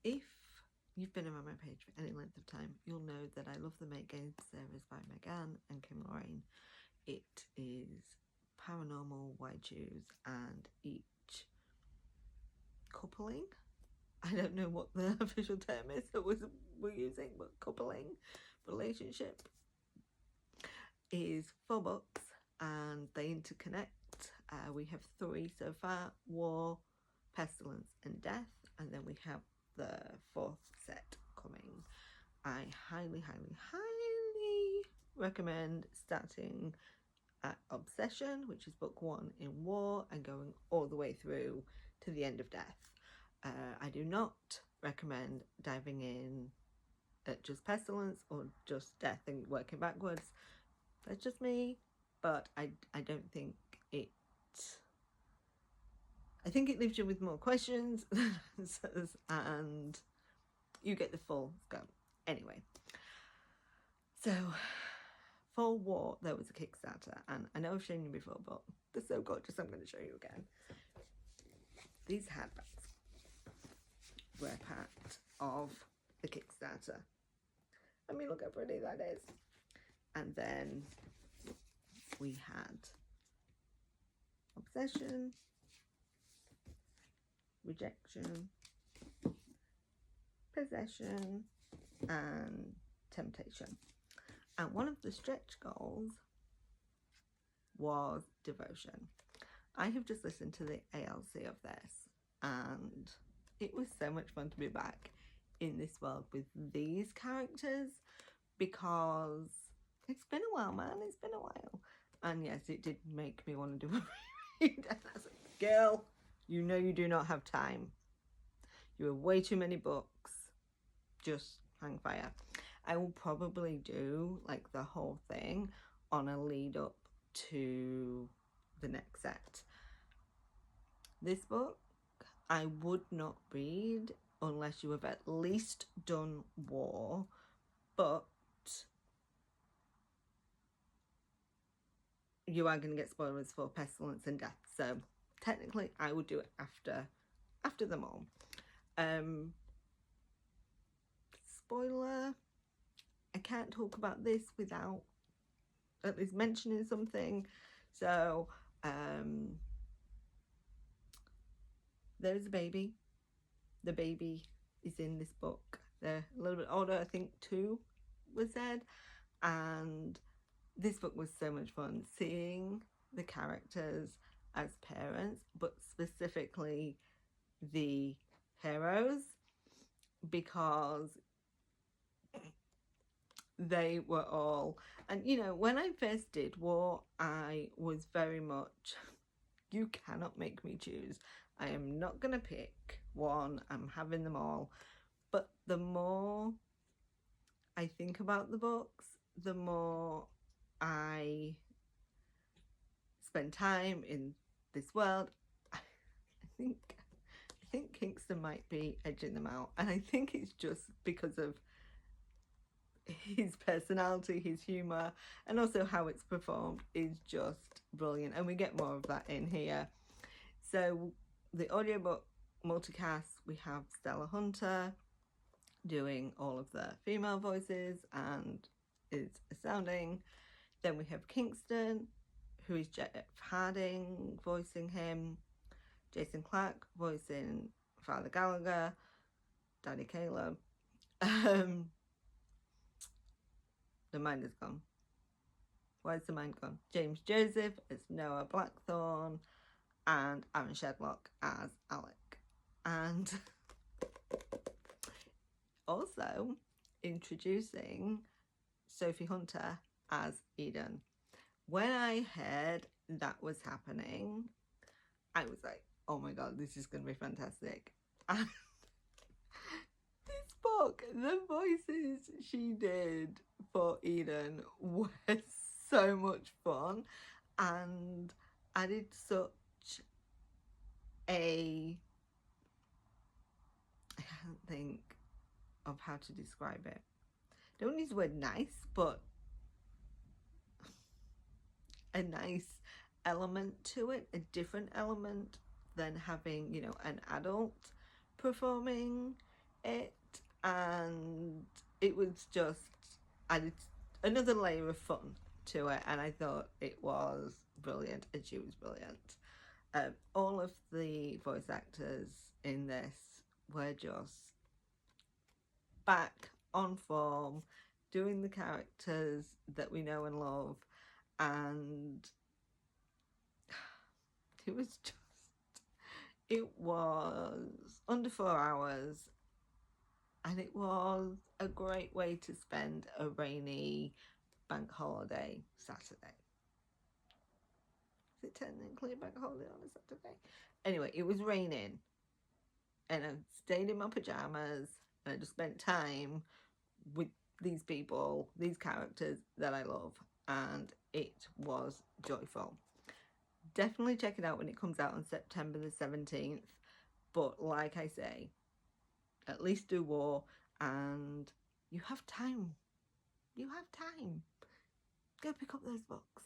if you've been around my page for any length of time, you'll know that I love the Make Game series by Megan and Kim Loraine. It is Paranormal, WhyChoose, and each coupling. I don't know what the official term is that we're using, but coupling, relationship, is 4 books and they interconnect. We have 3 so far: War, Pestilence and Death, and then we have the 4th set coming. I highly recommend starting at Obsession, which is book 1 in War, and going all the way through to the end of Death. I do not recommend diving in at just Pestilence or just Death and working backwards. That's just me, but I don't think it... I think it leaves you with more questions than answers, and you get the full scope. Anyway, so for War, there was a Kickstarter, and I know I've shown you before, but they're so gorgeous, I'm going to show you again. These handbags were part of the Kickstarter. I mean, look how pretty that is. And then we had Obsession, Rejection, Possession, and Temptation. And one of the stretch goals was Devotion. I have just listened to the ALC of this, and it was so much fun to be back in this world with these characters, because it's been a while, man. It's been a while. And yes, it did make me want to do a reread. And I was like, girl, you know you do not have time. You have way too many books. Just hang fire. I will probably do like the whole thing on a lead up to the next set. This book I would not read unless you have at least done War, but you are going to get spoilers for Pestilence and Death, so technically I would do it after them all. Spoiler, I can't talk about this without at least mentioning something. So there's a baby. The baby is in this book. They're a little bit older, I think 2 was said, and this book was so much fun seeing the characters as parents, but specifically the heroes, because they were all... And you know, when I first did War, I was very much, you cannot make me choose. I am not gonna pick one, I'm having them all. But the more I think about the books, the more I spend time in this world, I think Kingston might be edging them out, and I think it's just because of his personality, his humour, and also how it's performed is just brilliant, and we get more of that in here. So the audiobook multicast, we have Stella Hunter doing all of the female voices and is astounding. Then we have Kingston, who is Jeff Harding voicing him, Jason Clark voicing Father Gallagher, Daddy Caleb. The mind is gone. Where's the mind gone? James Joseph as Noah Blackthorne, and Aaron Shedlock as Alec. And also introducing Sophie Hunter as Eden. When I heard that was happening, I was like, oh my god, this is going to be fantastic. And this book, the voices she did for Eden were so much fun and added such a... I can't think of how to describe it. Don't use the word nice, but a nice element to it, a different element than having, you know, an adult performing it, and it was just added another layer of fun to it, and I thought it was brilliant, and she was brilliant. All of the voice actors in this were just back on form, doing the characters that we know and love, and it was under 4 hours, and it was a great way to spend a rainy bank holiday Saturday. Is it technically a bank holiday on a Saturday? Anyway, it was raining, and I stayed in my pajamas, and I just spent time with these people, these characters that I love, and it was joyful. Definitely check it out when it comes out on September the 17th, but like I say, at least do War, and you have time. You have time. Go pick up those books.